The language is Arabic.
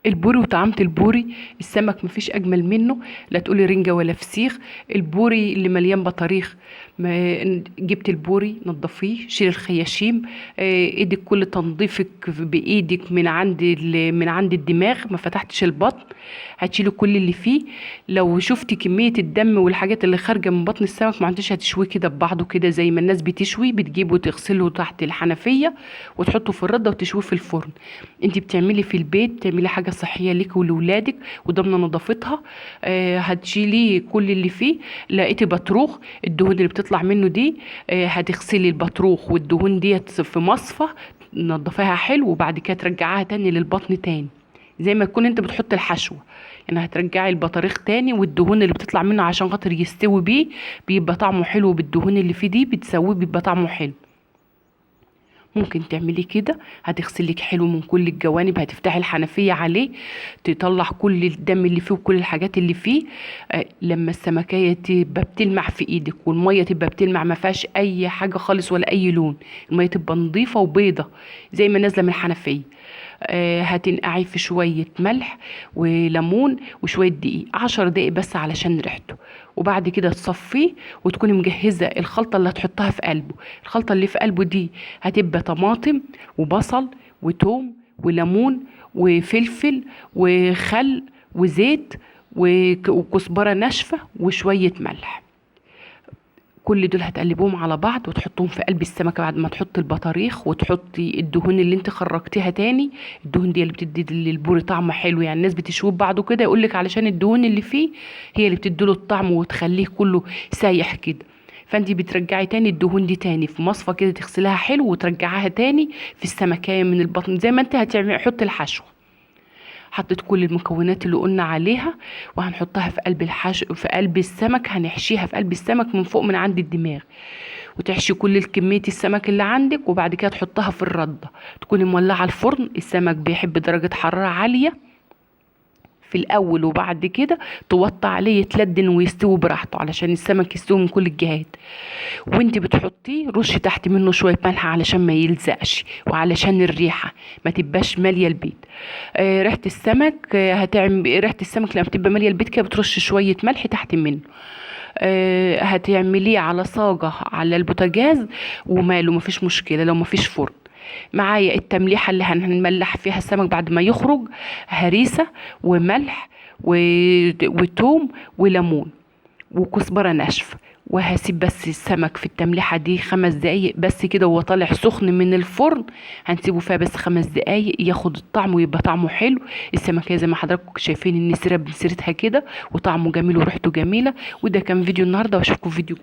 البوري وطعامة البوري، السمك مفيش اجمل منه. لا تقولي رنجة ولا فسيخ. البوري اللي مليان بطاريخ. ما جبت البوري نضفيه، شيل الخياشيم. ايدك كل تنظيفك بايدك من عند الدماغ، ما فتحتش البطن. هتشيلي كل اللي فيه. لو شفتي كمية الدم والحاجات اللي خارجة من بطن السمك، ما انتش هتشويه كده ببعضه كده زي ما الناس بتشوي، بتجيبه وتغسله تحت الحنفية وتحطه في الردة وتشويه في الفرن. انت بتعملي في البيت، بتعملي حاجة صحية ليك ولولادك وضامنة نظافتها. هتشيلي كل اللي فيه. لقيتي بطروخ، الدهون اللي بتطلع منه دي، هتغسلي البطروخ والدهون ديت في مصفى، نضفيها حلو، وبعد كده ترجعيها تاني للبطن تاني، زي ما تكون انت بتحط الحشوة. يعني هترجعي البطاريخ تاني والدهون اللي بتطلع منه عشان خاطر يستوي بيه، بيبقى طعمه حلو، بالدهون اللي فيه دي بتسويه بيبقى طعمه حلو. ممكن تعملي كده، هتغسلك حلو من كل الجوانب، هتفتحي الحنفية عليه، تطلع كل الدم اللي فيه وكل الحاجات اللي فيه. لما السمكية تبقى بتلمع في ايدك والمية تبقى بتلمع، ما فيهاش اي حاجة خالص ولا اي لون، المية تبقى نظيفة وبيضة زي ما نازلة من الحنفية. هتنقعي في شوية ملح وليمون وشوية دقيق، 10 دقايق بس علشان ريحته. وبعد كده تصفيه وتكوني مجهزة الخلطة اللي هتحطها في قلبه. الخلطة اللي في قلبه دي هتبقى طماطم وبصل وتوم وليمون وفلفل وخل وزيت وكزبرة ناشفة وشوية ملح. كل دول هتقلبوهم على بعض وتحطوهم في قلب السمكة بعد ما تحطي البطاريخ وتحطي الدهون اللي انت خرجتيها تاني. الدهون دي اللي بتدي للبوري طعم حلو، يعني الناس بتشوف بعضه كده يقولك علشان الدهون اللي فيه هي اللي بتديله الطعم وتخليه كله سايح كده. فانت بترجعي تاني الدهون دي تاني في مصفى كده، تغسلها حلو وترجعيها تاني في السمكية من البطن زي ما انت هتعملي. حطي الحشو، حطيت كل المكونات اللي قلنا عليها، وهنحطها في قلب في قلب السمك، هنحشيها في قلب السمك من فوق من عند الدماغ، وتحشي كل كمية السمك اللي عندك، وبعد كده تحطها في الردة. تكوني مولعة الفرن، السمك بيحب درجة حرارة عالية في الاول، وبعد كده توطي عليه يتلدن ويستوي براحته علشان السمك يستوي من كل الجهات. وانت بتحطيه رشي تحت منه شويه ملح علشان ما يلزقش، وعلشان الريحه ما تبقاش ماليه البيت. ريحه السمك، هتعمل ريحه السمك لما بتبقى ماليه البيت كده بترش شويه ملح تحت منه. هتعمليه على صاجه على البوتاجاز وماله، مفيش مشكله لو مفيش فرن. معايا التمليحة اللي هنملح فيها السمك بعد ما يخرج، هريسة وملح وتوم وليمون وكزبرة ناشفة. وهسيب بس السمك في التمليحة دي 5 دقايق بس كده، وهو طالع سخن من الفرن هنسيبه فيها بس 5 دقايق ياخد الطعم ويبقى طعمه حلو. السمكية زي ما حضراتكم شايفين النسيرة بنسيرتها كده، وطعمه جميل وريحته جميلة. وده كان فيديو النهاردة، واشوفكم في فيديو